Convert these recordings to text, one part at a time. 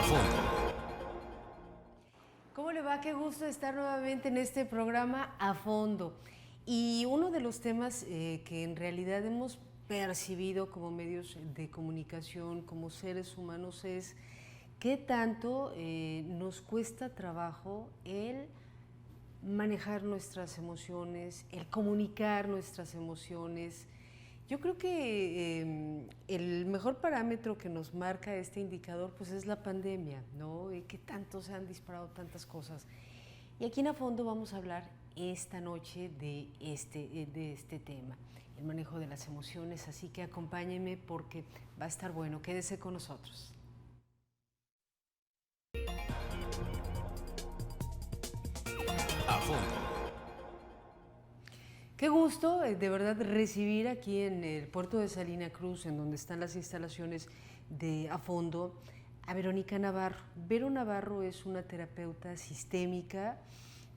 fondo. ¿Cómo le va? Qué gusto estar nuevamente en este programa A Fondo. Y uno de los temas que en realidad hemos percibido como medios de comunicación, como seres humanos, es qué tanto nos cuesta trabajo el manejar nuestras emociones, el comunicar nuestras emociones. Yo creo que el mejor parámetro que nos marca este indicador pues es la pandemia, ¿no? Y que tanto se han disparado tantas cosas. Y aquí en A Fondo vamos a hablar esta noche de este tema, el manejo de las emociones, así que acompáñenme porque va a estar bueno, quédese con nosotros. A fondo. Qué gusto, de verdad, recibir aquí en el puerto de Salina Cruz, en donde están las instalaciones de A Fondo, a Verónica Navarro. Vero Navarro es una terapeuta sistémica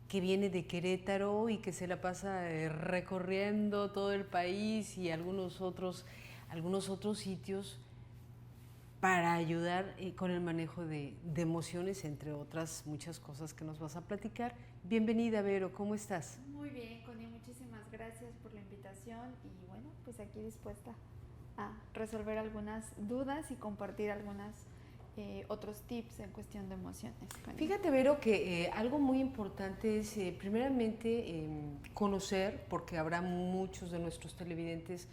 que viene de Querétaro y que se la pasa recorriendo todo el país y algunos otros sitios para ayudar con el manejo de emociones, entre otras muchas cosas que nos vas a platicar. Bienvenida, Vero, ¿cómo estás? Muy bien, Connie, muchísimas gracias por la invitación y bueno, pues aquí dispuesta a resolver algunas dudas y compartir algunos otros tips en cuestión de emociones. Connie. Fíjate, Vero, que algo muy importante es primeramente conocer, porque habrá muchos de nuestros televidentes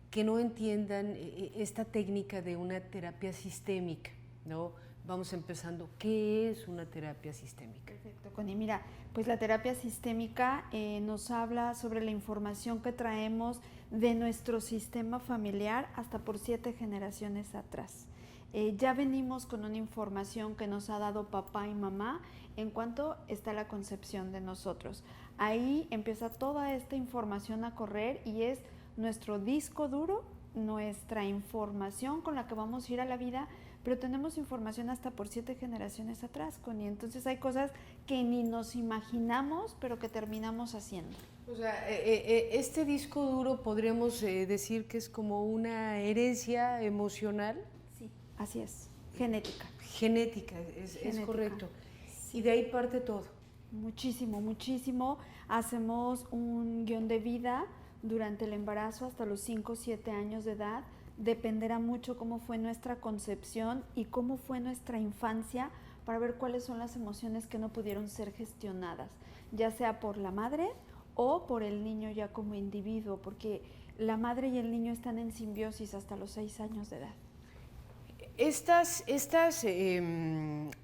que no entiendan esta técnica de una terapia sistémica, ¿no? Vamos empezando. ¿Qué es una terapia sistémica? Perfecto, Connie. Mira, pues la terapia sistémica nos habla sobre la información que traemos de nuestro sistema familiar hasta por 7 generaciones atrás. Ya venimos con una información que nos ha dado papá y mamá en cuanto está la concepción de nosotros. Ahí empieza toda esta información a correr y es nuestro disco duro, nuestra información con la que vamos a ir a la vida, pero tenemos información hasta por 7 generaciones atrás, Connie. Entonces hay cosas que ni nos imaginamos, pero que terminamos haciendo. O sea, este disco duro podríamos decir que es como una herencia emocional. Sí, así es, genética. Genética, es correcto. Sí. Y de ahí parte todo. Muchísimo, muchísimo. Hacemos un guión de vida durante el embarazo hasta los 5 o 7 años de edad. Dependerá mucho cómo fue nuestra concepción y cómo fue nuestra infancia para ver cuáles son las emociones que no pudieron ser gestionadas, ya sea por la madre o por el niño ya como individuo, porque la madre y el niño están en simbiosis hasta los 6 años de edad. Estas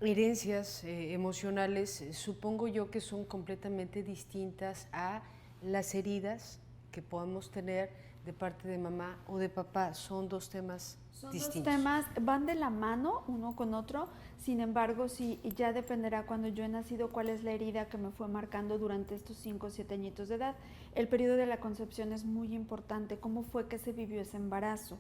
herencias emocionales supongo yo que son completamente distintas a las heridas que podemos tener de parte de mamá o de papá. Son dos temas distintos. Son dos temas, van de la mano uno con otro, sin embargo, sí, ya dependerá cuando yo he nacido cuál es la herida que me fue marcando durante estos 5 o 7 añitos de edad. El periodo de la concepción es muy importante, cómo fue que se vivió ese embarazo.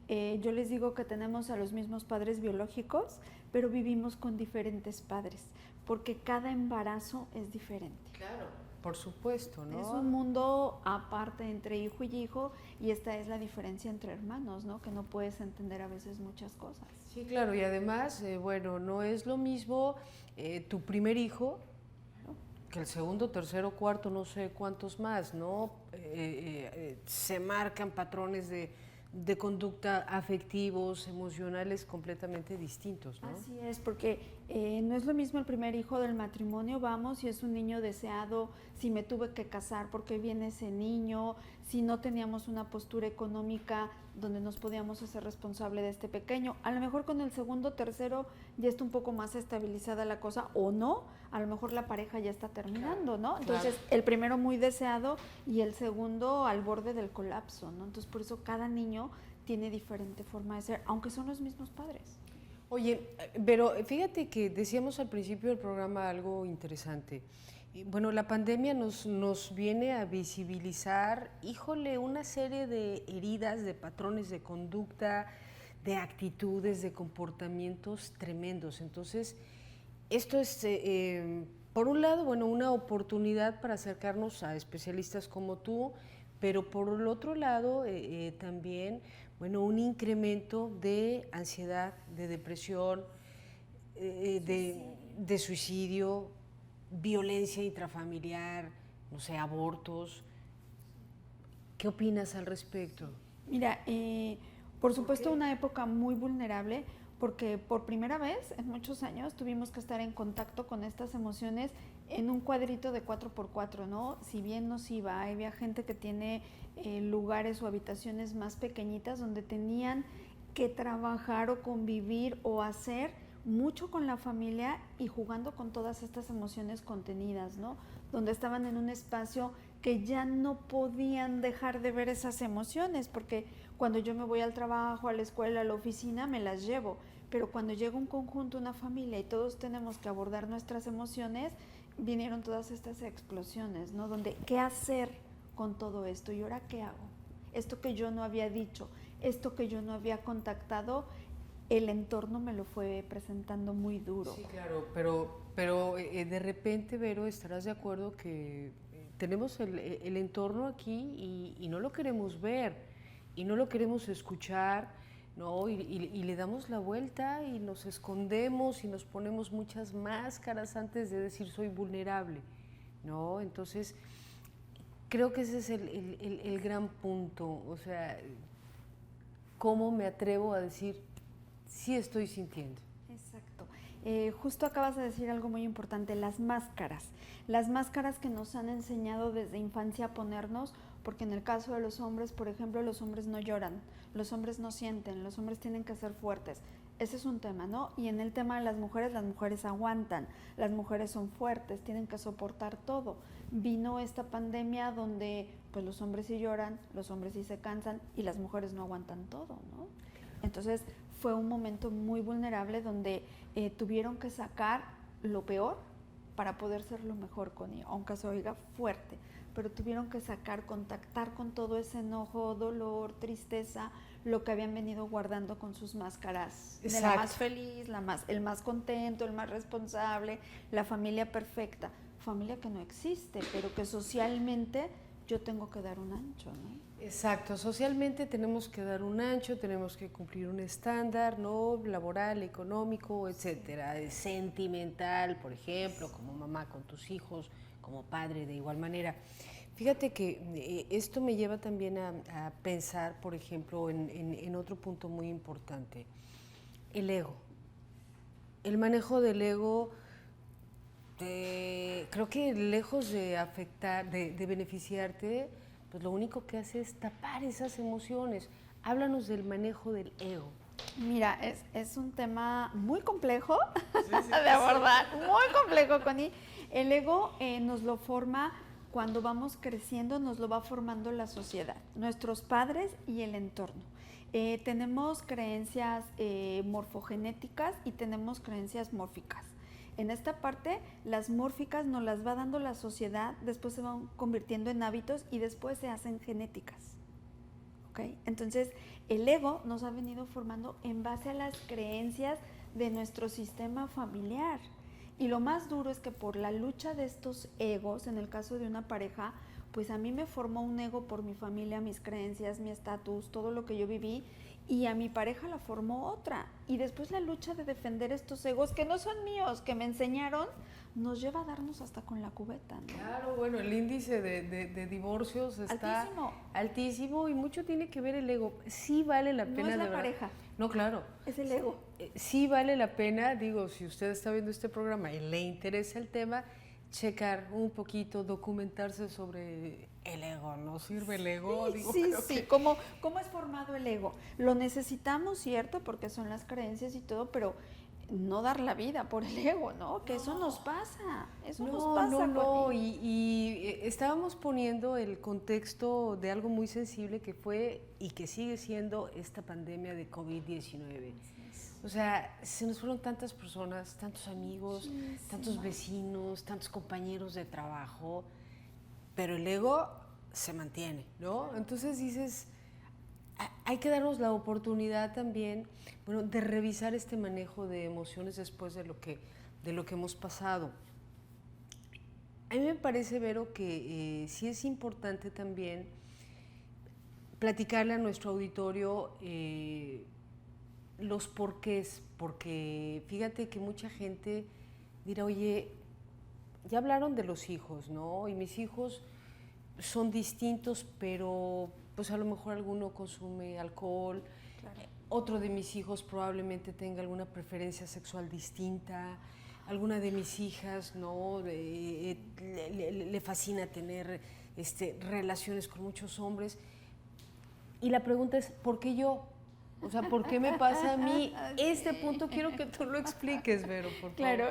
Yo les digo que tenemos a los mismos padres biológicos, pero vivimos con diferentes padres, porque cada embarazo es diferente. Claro, por supuesto, ¿no? Es un mundo aparte entre hijo y hijo, y esta es la diferencia entre hermanos, ¿no? Que no puedes entender a veces muchas cosas. Sí, claro, y además, bueno, no es lo mismo tu primer hijo que el segundo, tercero, cuarto, no sé cuántos más, ¿no? Se marcan patrones de conducta afectivos, emocionales completamente distintos, ¿no? Así es, porque no es lo mismo el primer hijo del matrimonio, vamos, si es un niño deseado, si me tuve que casar, porque viene ese niño, si no teníamos una postura económica donde nos podíamos hacer responsable de este pequeño. A lo mejor con el segundo, tercero ya está un poco más estabilizada la cosa, o no, a lo mejor la pareja ya está terminando, ¿no? Entonces, el primero muy deseado y el segundo al borde del colapso, ¿no? Entonces, por eso cada niño tiene diferente forma de ser, aunque son los mismos padres. Oye, pero fíjate que decíamos al principio del programa algo interesante. Bueno, la pandemia nos viene a visibilizar, híjole, una serie de heridas, de patrones de conducta, de actitudes, de comportamientos tremendos. Entonces, esto es, por un lado, bueno, una oportunidad para acercarnos a especialistas como tú, pero por el otro lado, también, bueno, un incremento de ansiedad, de depresión, de suicidio, violencia intrafamiliar, no sé, abortos. ¿Qué opinas al respecto? Mira, por supuesto una época muy vulnerable porque por primera vez en muchos años tuvimos que estar en contacto con estas emociones en un cuadrito de 4x4, ¿no? Si bien nos iba, había gente que tiene lugares o habitaciones más pequeñitas donde tenían que trabajar o convivir o hacer mucho con la familia y jugando con todas estas emociones contenidas, ¿no? Donde estaban en un espacio que ya no podían dejar de ver esas emociones, porque cuando yo me voy al trabajo, a la escuela, a la oficina, me las llevo, pero cuando llega un conjunto, una familia y todos tenemos que abordar nuestras emociones, vinieron todas estas explosiones, ¿no? Donde, ¿qué hacer con todo esto? ¿Y ahora qué hago? Esto que yo no había dicho, esto que yo no había contactado, el entorno me lo fue presentando muy duro. Sí, claro, pero de repente, Vero, estarás de acuerdo que tenemos el entorno aquí y no lo queremos ver y no lo queremos escuchar, ¿no? Y le damos la vuelta y nos escondemos y nos ponemos muchas máscaras antes de decir soy vulnerable, ¿no? Entonces, creo que ese es el gran punto, o sea, ¿cómo me atrevo a decir sí estoy sintiendo? Exacto. Justo acabas de decir algo muy importante, las máscaras que nos han enseñado desde infancia a ponernos, porque en el caso de los hombres, por ejemplo, los hombres no lloran, los hombres no sienten, los hombres tienen que ser fuertes. Ese es un tema, ¿no? Y en el tema de las mujeres aguantan, las mujeres son fuertes, tienen que soportar todo. Vino esta pandemia donde pues los hombres sí lloran, los hombres sí se cansan y las mujeres no aguantan todo, ¿no? Entonces fue un momento muy vulnerable donde tuvieron que sacar lo peor para poder ser lo mejor con ellos, aunque se oiga fuerte, pero tuvieron que sacar, contactar con todo ese enojo, dolor, tristeza, lo que habían venido guardando con sus máscaras. Exacto. De la más feliz, el más contento, el más responsable, la familia perfecta. Familia que no existe, pero que socialmente yo tengo que dar un ancho, ¿no? Exacto, socialmente tenemos que dar un ancho, tenemos que cumplir un estándar, ¿no? Laboral, económico, etcétera, sentimental, por ejemplo, como mamá con tus hijos, como padre de igual manera. Fíjate que esto me lleva también a pensar, por ejemplo, en otro punto muy importante, el ego. El manejo del ego, creo que lejos de afectar, de beneficiarte, pues lo único que hace es tapar esas emociones. Háblanos del manejo del ego. Mira, es un tema muy complejo de abordar, muy complejo, Connie. El ego nos lo forma cuando vamos creciendo, nos lo va formando la sociedad, nuestros padres y el entorno. Tenemos creencias morfogenéticas y tenemos creencias mórficas. En esta parte, las mórficas nos las va dando la sociedad, después se van convirtiendo en hábitos y después se hacen genéticas. ¿Okay? Entonces, el ego nos ha venido formando en base a las creencias de nuestro sistema familiar. Y lo más duro es que por la lucha de estos egos, en el caso de una pareja, pues a mí me formó un ego por mi familia, mis creencias, mi estatus, todo lo que yo viví, y a mi pareja la formó otra. Y después la lucha de defender estos egos que no son míos, que me enseñaron, nos lleva a darnos hasta con la cubeta, ¿no? Claro, bueno, el índice de divorcios está altísimo y mucho tiene que ver el ego. Sí vale la pena. No es la pareja. No, claro. Es el ego. Sí vale la pena, digo, si usted está viendo este programa y le interesa el tema, checar un poquito, documentarse sobre el ego. ¿No sirve el ego? Sí, digo, sí. ¿Cómo es formado el ego? Lo necesitamos, ¿cierto? Porque son las creencias y todo, pero no dar la vida por el ego, ¿no? Que eso nos pasa. Eso nos pasa. No. Y estábamos poniendo el contexto de algo muy sensible que fue y que sigue siendo esta pandemia de COVID-19. O sea, se nos fueron tantas personas, tantos amigos, tantos vecinos, tantos compañeros de trabajo, pero el ego se mantiene, ¿no? Entonces dices, hay que darnos la oportunidad también, bueno, de revisar este manejo de emociones después de lo que hemos pasado. A mí me parece, Vero, que sí es importante también platicarle a nuestro auditorio los porqués, porque fíjate que mucha gente dirá, oye, ya hablaron de los hijos, ¿no? Y mis hijos son distintos, pero pues a lo mejor alguno consume alcohol, Claro. otro de mis hijos probablemente tenga alguna preferencia sexual distinta, alguna de mis hijas, ¿no? Le fascina tener relaciones con muchos hombres. Y la pregunta es, ¿por qué yo? O sea, ¿por qué me pasa a mí? Este punto quiero que tú lo expliques, Vero, por favor. Claro,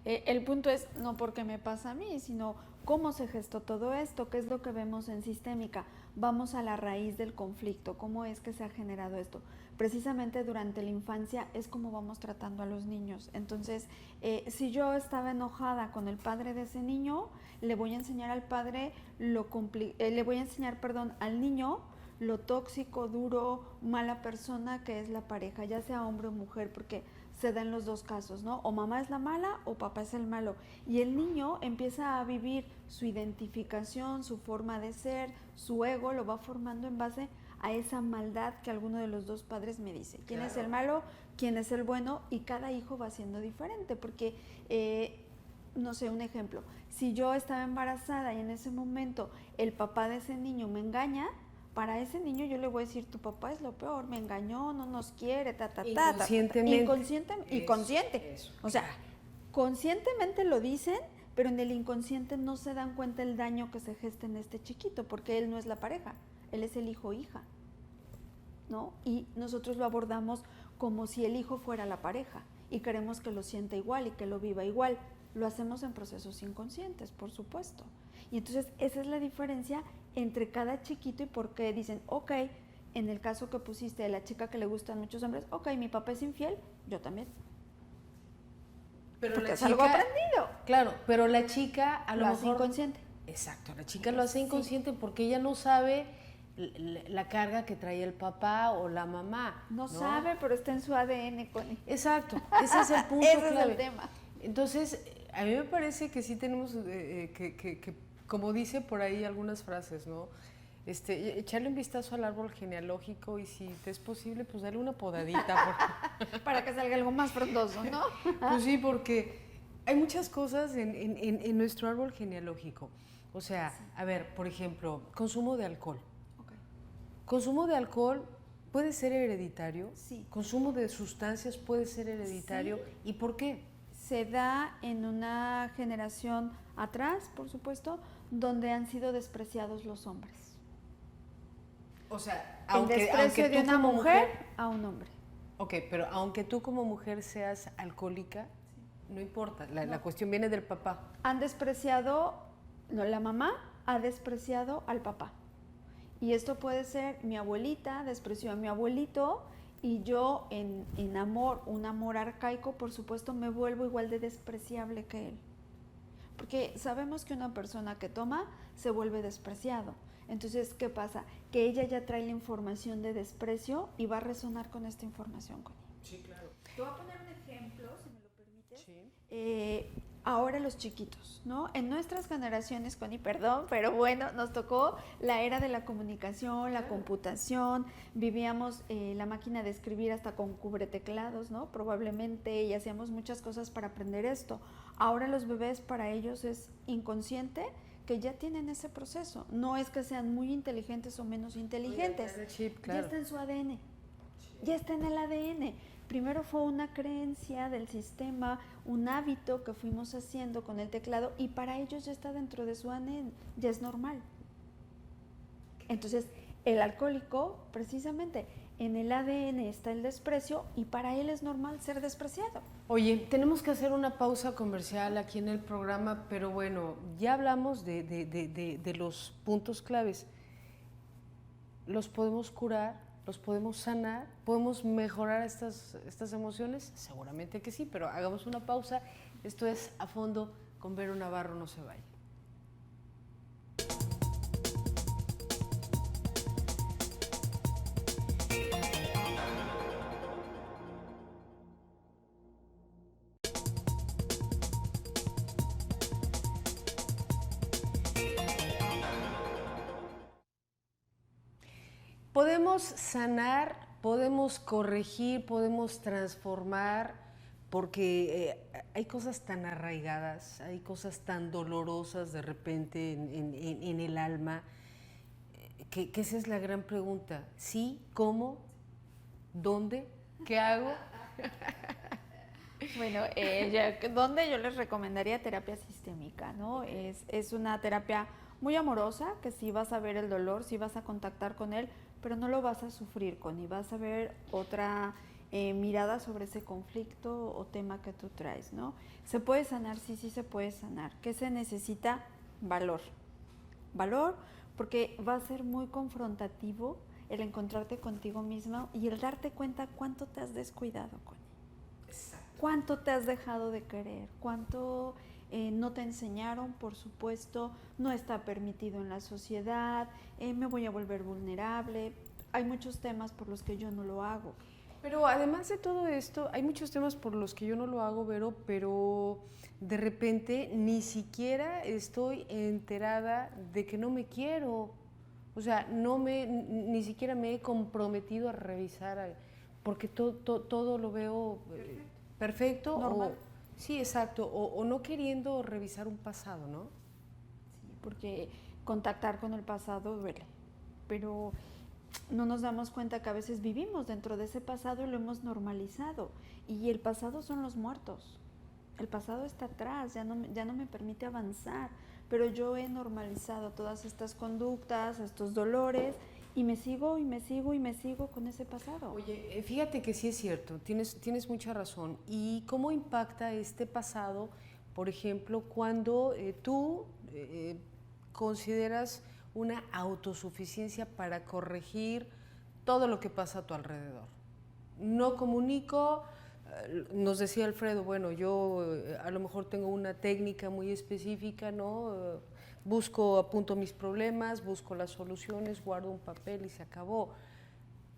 el punto es no porque me pasa a mí, sino cómo se gestó todo esto, qué es lo que vemos en sistémica. Vamos a la raíz del conflicto, cómo es que se ha generado esto. Precisamente durante la infancia es como vamos tratando a los niños. Entonces, si yo estaba enojada con el padre de ese niño, le voy a enseñar al padre al niño lo tóxico, duro, mala persona que es la pareja, ya sea hombre o mujer, porque se da en los dos casos, ¿no? O mamá es la mala o papá es el malo. Y el niño empieza a vivir su identificación, su forma de ser, su ego, lo va formando en base a esa maldad que alguno de los dos padres me dice. ¿Quién es el malo? ¿Quién es el bueno? Y cada hijo va siendo diferente, porque, no sé, un ejemplo, si yo estaba embarazada y en ese momento el papá de ese niño me engaña, para ese niño yo le voy a decir, tu papá es lo peor, me engañó, no nos quiere, Inconscientemente. Inconsciente. Eso. O sea, conscientemente lo dicen, pero en el inconsciente no se dan cuenta el daño que se gesta en este chiquito, porque él no es la pareja, él es el hijo o hija, ¿no? Y nosotros lo abordamos como si el hijo fuera la pareja y queremos que lo sienta igual y que lo viva igual. Lo hacemos en procesos inconscientes, por supuesto. Y entonces esa es la diferencia entre cada chiquito y por qué dicen, ok, en el caso que pusiste de la chica que le gustan muchos hombres, ok, mi papá es infiel, yo también. Pero porque la es algo aprendido. Claro, pero la chica a lo Lo hace mejor... inconsciente. Exacto, la chica lo hace inconsciente porque ella no sabe la carga que trae el papá o la mamá. No sabe, pero está en su ADN, Connie. Exacto, ese es el punto Ese clave. es el tema. Entonces, a mí me parece que sí tenemos como dice por ahí algunas frases, ¿no? Echarle un vistazo al árbol genealógico y si te es posible, pues darle una podadita. Para que salga algo más frondoso, ¿no? Pues sí, porque hay muchas cosas en nuestro árbol genealógico. O sea, a ver, por ejemplo, consumo de alcohol. Okay. Consumo de alcohol puede ser hereditario. Sí. Consumo de sustancias puede ser hereditario. Sí. ¿Y por qué? Se da en una generación atrás, por supuesto, donde han sido despreciados los hombres. O sea, El desprecio de una mujer a un hombre. Ok, pero aunque tú como mujer seas alcohólica, no importa, la cuestión viene del papá. Han despreciado, no, la mamá ha despreciado al papá. Y esto puede ser mi abuelita despreció a mi abuelito y yo en amor, un amor arcaico, por supuesto, me vuelvo igual de despreciable que él. Porque sabemos que una persona que toma se vuelve despreciado. Entonces, ¿qué pasa? Que ella ya trae la información de desprecio y va a resonar con esta información con ella. Sí, claro. Te voy a poner un ejemplo, si me lo permites. Sí. Ahora los chiquitos, ¿no? En nuestras generaciones, Connie, perdón, pero bueno, nos tocó la era de la comunicación, la computación, vivíamos la máquina de escribir hasta con cubreteclados, ¿no? Probablemente, y hacíamos muchas cosas para aprender esto. Ahora los bebés, para ellos es inconsciente que ya tienen ese proceso. No es que sean muy inteligentes o menos inteligentes. Oye, chip, claro. Ya está en su ADN, ya está en el ADN. Primero fue una creencia del sistema, un hábito que fuimos haciendo con el teclado y para ellos ya está dentro de su ADN, ya es normal. Entonces, el alcohólico, precisamente, en el ADN está el desprecio y para él es normal ser despreciado. Oye, tenemos que hacer una pausa comercial aquí en el programa, pero bueno, ya hablamos de los puntos claves. ¿Los podemos curar? ¿Los podemos sanar? ¿Podemos mejorar estas emociones? Seguramente que sí, pero hagamos una pausa. Esto es A Fondo con Vero Navarro, no se vaya. Podemos sanar podemos corregir, podemos transformar, porque hay cosas tan arraigadas, hay cosas tan dolorosas de repente en el alma, que esa es la gran pregunta. ¿Sí? ¿Cómo? ¿Dónde? ¿Qué hago? Bueno, ¿dónde yo les recomendaría terapia sistémica, ¿no? Es una terapia muy amorosa, que sí vas a ver el dolor, sí vas a contactar con él, pero no lo vas a sufrir con, y vas a ver otra mirada sobre ese conflicto o tema que tú traes, ¿no? ¿Se puede sanar? Sí, sí se puede sanar. ¿Qué se necesita? Valor. Valor, porque va a ser muy confrontativo el encontrarte contigo mismo y el darte cuenta cuánto te has descuidado, Connie. Cuánto te has dejado de querer, cuánto no te enseñaron, por supuesto, no está permitido en la sociedad, me voy a volver vulnerable. Hay muchos temas por los que yo no lo hago. Pero además de todo esto, hay muchos temas por los que yo no lo hago, Vero, pero de repente ni siquiera estoy enterada de que no me quiero. O sea, ni siquiera me he comprometido a revisar, porque todo lo veo perfecto. Normal. Sí, exacto, o no queriendo revisar un pasado, ¿no? Sí, porque contactar con el pasado duele, pero no nos damos cuenta que a veces vivimos dentro de ese pasado y lo hemos normalizado. Y el pasado son los muertos. El pasado está atrás, ya no me permite avanzar. Pero yo he normalizado todas estas conductas, estos dolores, y me sigo con ese pasado. Oye, fíjate que sí es cierto, tienes mucha razón. ¿Y cómo impacta este pasado, por ejemplo, cuando tú consideras una autosuficiencia para corregir todo lo que pasa a tu alrededor? No comunico, nos decía Alfredo, bueno, yo a lo mejor tengo una técnica muy específica, ¿no? Apunto mis problemas, busco las soluciones, guardo un papel y se acabó.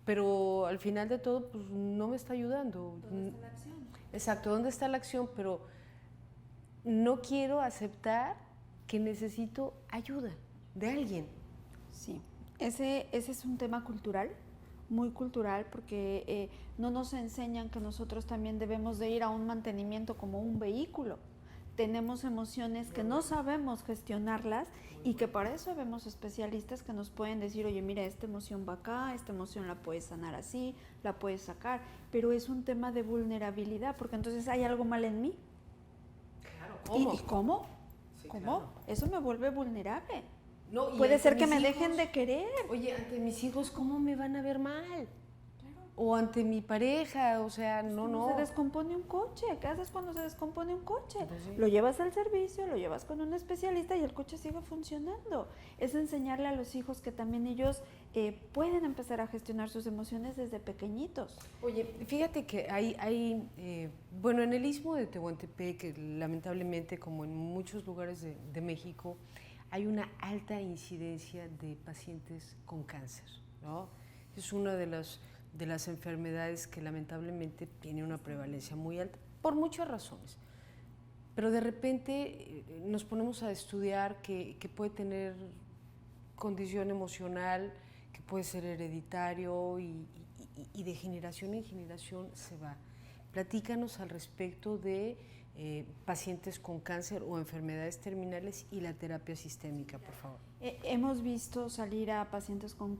Pero al final de todo, pues no me está ayudando. ¿Dónde está la acción? Exacto, ¿dónde está la acción? Pero no quiero aceptar que necesito ayuda de alguien. Sí, ese es un tema cultural, muy cultural, porque no nos enseñan que nosotros también debemos de ir a un mantenimiento como un vehículo. Tenemos emociones que no sabemos gestionarlas y que para eso vemos especialistas que nos pueden decir, oye, mira, esta emoción va acá, esta emoción la puedes sanar así, la puedes sacar, pero es un tema de vulnerabilidad, porque entonces hay algo mal en mí. Claro, ¿cómo? ¿Y cómo? Sí, ¿Cómo? claro. Eso me vuelve vulnerable. No, y Puede ante ser que mis me hijos, dejen de querer. Oye, ante mis hijos, ¿cómo me van a ver mal? O ante mi pareja, o sea, no. Se descompone un coche. ¿Qué haces cuando se descompone un coche? Pues sí. Lo llevas al servicio, lo llevas con un especialista y el coche sigue funcionando. Es enseñarle a los hijos que también ellos pueden empezar a gestionar sus emociones desde pequeñitos. Oye, fíjate que bueno, en el Istmo de Tehuantepec, lamentablemente, como en muchos lugares de México, hay una alta incidencia de pacientes con cáncer, ¿no? Es una de las enfermedades que lamentablemente tiene una prevalencia muy alta, por muchas razones. Pero de repente nos ponemos a estudiar que puede tener condición emocional, que puede ser hereditario y de generación en generación se va. Platícanos al respecto de pacientes con cáncer o enfermedades terminales y la terapia sistémica, por favor. Hemos visto salir a pacientes con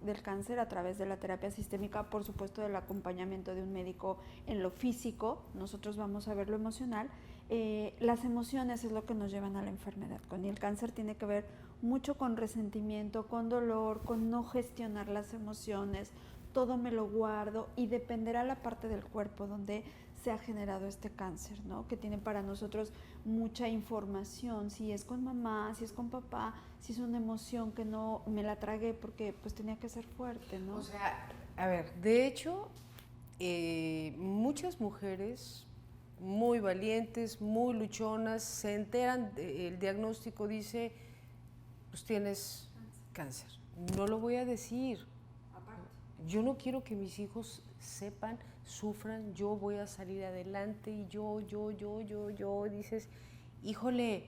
del cáncer a través de la terapia sistémica, por supuesto del acompañamiento de un médico en lo físico, nosotros vamos a ver lo emocional. Las emociones es lo que nos llevan a la enfermedad. Con el cáncer tiene que ver mucho con resentimiento, con dolor, con no gestionar las emociones, todo me lo guardo y dependerá la parte del cuerpo donde se ha generado este cáncer, ¿no? Que tiene para nosotros mucha información, si es con mamá, si es con papá, si es una emoción que no me la tragué porque pues tenía que ser fuerte, ¿no? O sea, a ver, de hecho, muchas mujeres muy valientes, muy luchonas, se enteran, el diagnóstico dice, pues tienes cáncer. No lo voy a decir. Yo no quiero que mis hijos sepan, sufran, yo voy a salir adelante y yo, dices, híjole,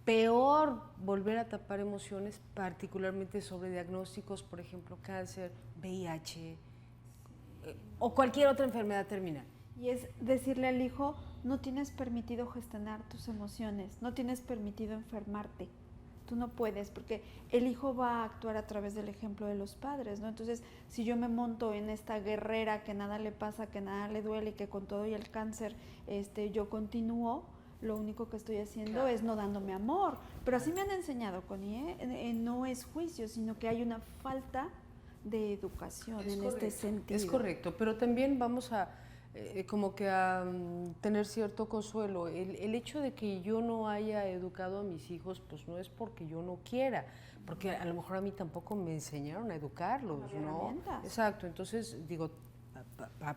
peor volver a tapar emociones, particularmente sobre diagnósticos, por ejemplo, cáncer, VIH, o cualquier otra enfermedad terminal. Y es decirle al hijo, no tienes permitido gestionar tus emociones, no tienes permitido enfermarte. Tú no puedes, porque el hijo va a actuar a través del ejemplo de los padres, ¿no? Entonces, si yo me monto en esta guerrera que nada le pasa, que nada le duele y que con todo y el cáncer yo continúo, lo único que estoy haciendo es no dándome amor. Pero así me han enseñado, Connie, no es juicio, sino que hay una falta de educación este sentido. Es correcto, pero también vamos a como que a tener cierto consuelo. El hecho de que yo no haya educado a mis hijos, pues no es porque yo no quiera, porque a lo mejor a mí tampoco me enseñaron a educarlos, ¿no? Exacto, entonces digo,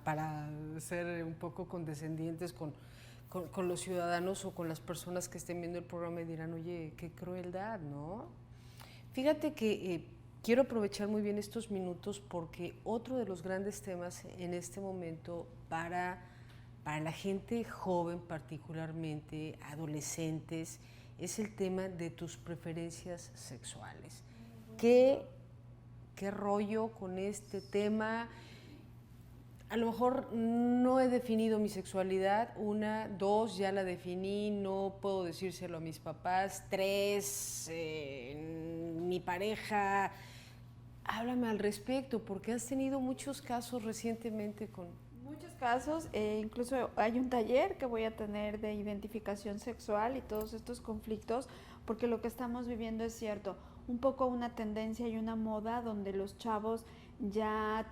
para ser un poco condescendientes con los ciudadanos o con las personas que estén viendo el programa y dirán, oye, qué crueldad, ¿no? Fíjate que quiero aprovechar muy bien estos minutos porque otro de los grandes temas en este momento para la gente joven, particularmente adolescentes, es el tema de tus preferencias sexuales. ¿Qué rollo con este tema? A lo mejor no he definido mi sexualidad, 1, 2, ya la definí, no puedo decírselo a mis papás, 3, mi pareja. Háblame al respecto, porque has tenido muchos casos recientemente con... Muchos casos, incluso hay un taller que voy a tener de identificación sexual y todos estos conflictos, porque lo que estamos viviendo es cierto, un poco una tendencia y una moda donde los chavos ya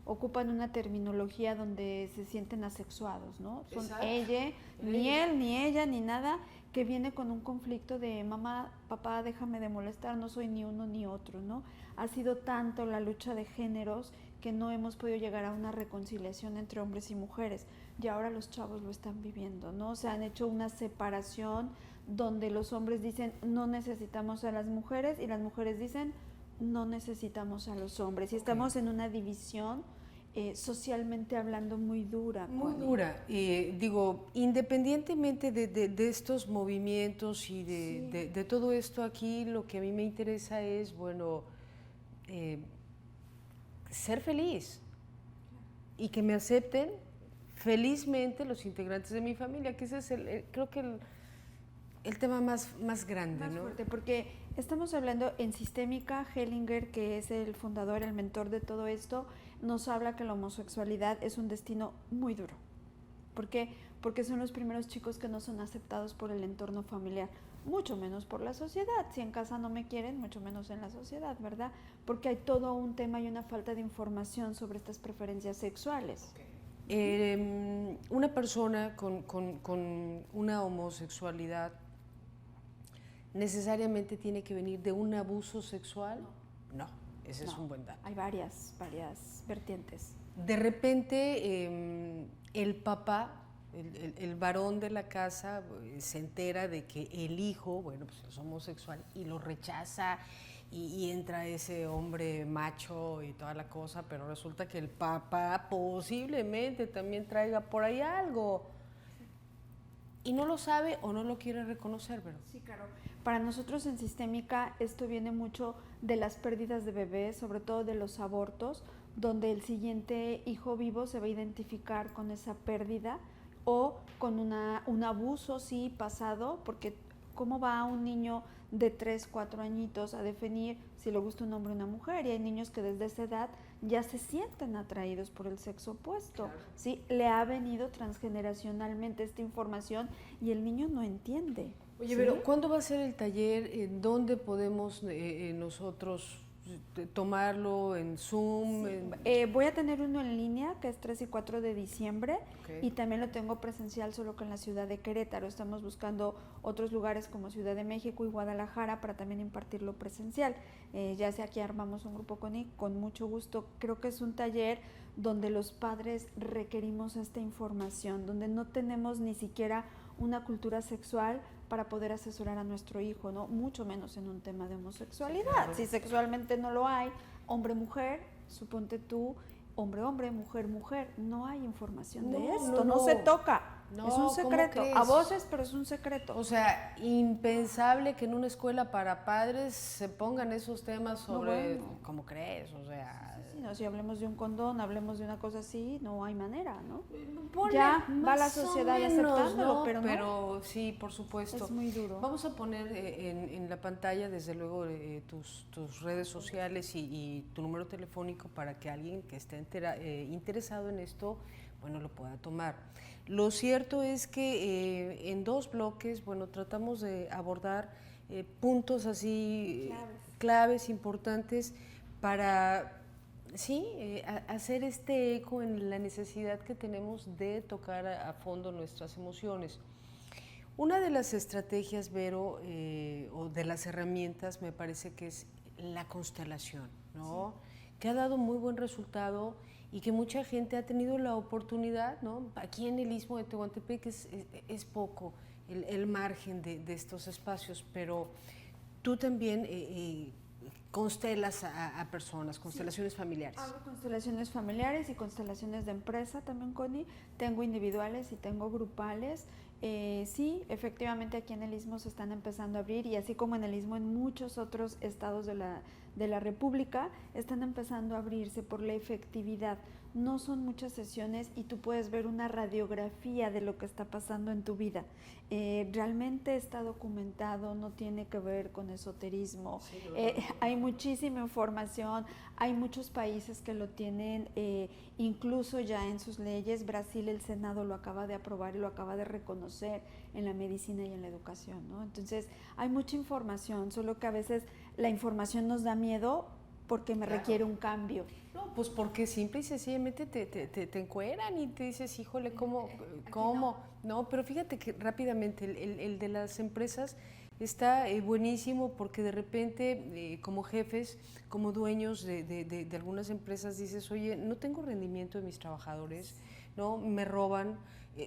ocupan una terminología donde se sienten asexuados, ¿no? Son ella, ni él, ni ella, ni nada, que viene con un conflicto de mamá, papá, déjame de molestar, no soy ni uno ni otro, ¿no? Ha sido tanto la lucha de géneros que no hemos podido llegar a una reconciliación entre hombres y mujeres, y ahora los chavos lo están viviendo, ¿no? O sea, han hecho una separación donde los hombres dicen no necesitamos a las mujeres y las mujeres dicen no necesitamos a los hombres, y estamos en una división socialmente hablando muy dura. Muy dura. Digo, independientemente de estos movimientos y de todo esto aquí, lo que a mí me interesa es, bueno, ser feliz y que me acepten felizmente los integrantes de mi familia, que ese es creo que el tema más grande, más ¿no? fuerte, porque estamos hablando en Sistémica. Hellinger, que es el fundador, el mentor de todo esto, nos habla que la homosexualidad es un destino muy duro. ¿Por qué? Porque son los primeros chicos que no son aceptados por el entorno familiar, mucho menos por la sociedad. Si en casa no me quieren, mucho menos en la sociedad, ¿verdad? Porque hay todo un tema y una falta de información sobre estas preferencias sexuales. Una persona con una homosexualidad necesariamente tiene que venir de un abuso sexual. No, ese es un buen dato. Hay varias vertientes. De repente el papá, el varón de la casa, se entera de que el hijo, bueno, pues es homosexual y lo rechaza y entra ese hombre macho y toda la cosa, pero resulta que el papá posiblemente también traiga por ahí algo y no lo sabe o no lo quiere reconocer, ¿verdad? Sí, claro. Para nosotros en Sistémica esto viene mucho de las pérdidas de bebés, sobre todo de los abortos, donde el siguiente hijo vivo se va a identificar con esa pérdida o con un abuso, sí, pasado, porque ¿cómo va un niño de 3, 4 añitos a definir si le gusta un hombre o una mujer? Y hay niños que desde esa edad ya se sienten atraídos por el sexo opuesto, claro. ¿Sí? Le ha venido transgeneracionalmente esta información y el niño no entiende. Oye, ¿sí? pero ¿cuándo va a ser el taller? ¿En dónde podemos nosotros tomarlo? ¿En Zoom? Sí. Voy a tener uno en línea que es 3 y 4 de diciembre, okay. Y también lo tengo presencial solo que en la ciudad de Querétaro. Estamos buscando otros lugares como Ciudad de México y Guadalajara para también impartirlo presencial. Ya sea que armamos un grupo con mucho gusto. Creo que es un taller donde los padres requerimos esta información, donde no tenemos ni siquiera una cultura sexual para poder asesorar a nuestro hijo, ¿no? Mucho menos en un tema de homosexualidad. Sí, claro. Si sexualmente no lo hay, hombre-mujer, suponte tú, hombre-hombre, mujer-mujer, no hay información de esto, no se toca. No, es un ¿cómo secreto, crees? a voces, pero es un secreto. O sea, impensable que en una escuela para padres se pongan esos temas No, sobre, bueno. ¿cómo crees? O sea, Sí, no, si hablemos de un condón, hablemos de una cosa así, no hay manera, ¿no? ponle Ya va más la o sociedad menos, aceptándolo, ¿no? pero no. Sí, por supuesto. Es muy duro. Vamos a poner en la pantalla, desde luego, tus redes sociales y tu número telefónico para que alguien que esté interesado en esto, bueno, lo pueda tomar. Lo cierto es que en 2 bloques, bueno, tratamos de abordar puntos así claves importantes para sí, hacer este eco en la necesidad que tenemos de tocar a fondo nuestras emociones. Una de las estrategias, Vero, o de las herramientas, me parece que es la constelación, ¿no? Sí. Que ha dado muy buen resultado y que mucha gente ha tenido la oportunidad, ¿no? Aquí en el Istmo de Tehuantepec es poco el margen de estos espacios, pero tú también constelas a personas, constelaciones familiares. Hago constelaciones familiares y constelaciones de empresa también, Connie. Tengo individuales y tengo grupales. Sí, efectivamente aquí en el Istmo se están empezando a abrir, y así como en el Istmo, en muchos otros estados de la República están empezando a abrirse por la efectividad. No son muchas sesiones y tú puedes ver una radiografía de lo que está pasando en tu vida. Realmente está documentado, no tiene que ver con esoterismo. Sí, hay muchísima información, hay muchos países que lo tienen incluso ya en sus leyes. Brasil, el Senado lo acaba de aprobar y lo acaba de reconocer en la medicina y en la educación, ¿no? Entonces hay mucha información, solo que a veces la información nos da miedo porque me requiere un cambio. No, pues porque simple y sencillamente te encueran y te dices, híjole, ¿cómo? No, pero fíjate que rápidamente el de las empresas está buenísimo, porque de repente como jefes, como dueños de algunas empresas, dices, oye, no tengo rendimiento de mis trabajadores, ¿no? Me roban,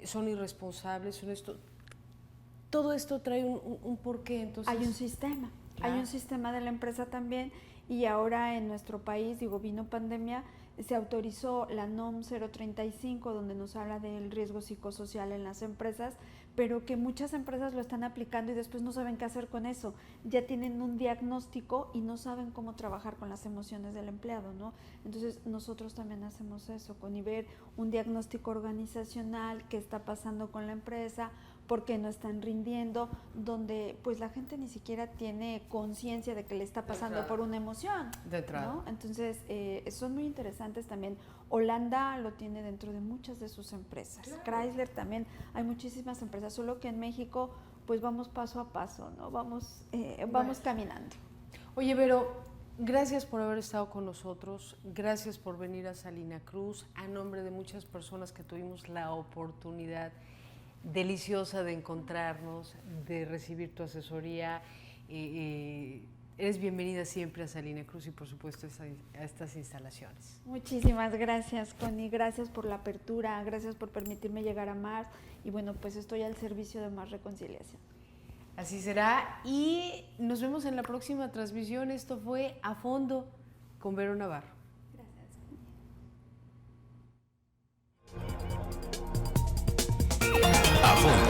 son irresponsables, son esto. Todo esto trae un porqué, entonces... Hay un sistema, claro. Hay un sistema de la empresa también. Y ahora en nuestro país, vino pandemia, se autorizó la NOM 035, donde nos habla del riesgo psicosocial en las empresas, pero que muchas empresas lo están aplicando y después no saben qué hacer con eso. Ya tienen un diagnóstico y no saben cómo trabajar con las emociones del empleado, ¿no? Entonces nosotros también hacemos eso, con ver un diagnóstico organizacional, qué está pasando con la empresa, por qué no están rindiendo, donde pues la gente ni siquiera tiene conciencia de que le está pasando por una emoción, ¿no? Entonces son muy interesantes también. Holanda lo tiene dentro de muchas de sus empresas, claro. Chrysler también, hay muchísimas empresas, solo que en México pues vamos paso a paso, ¿no? Vamos caminando. Oye, Vero, gracias por haber estado con nosotros, gracias por venir a Salina Cruz, a nombre de muchas personas que tuvimos la oportunidad deliciosa de encontrarnos, de recibir tu asesoría. Eres bienvenida siempre a Salina Cruz y por supuesto a estas instalaciones. Muchísimas gracias, Connie, gracias por la apertura, gracias por permitirme llegar a más, y bueno, pues estoy al servicio de más reconciliación. Así será, y nos vemos en la próxima transmisión. Esto fue A Fondo con Vero Navarro. Gracias. A Fondo.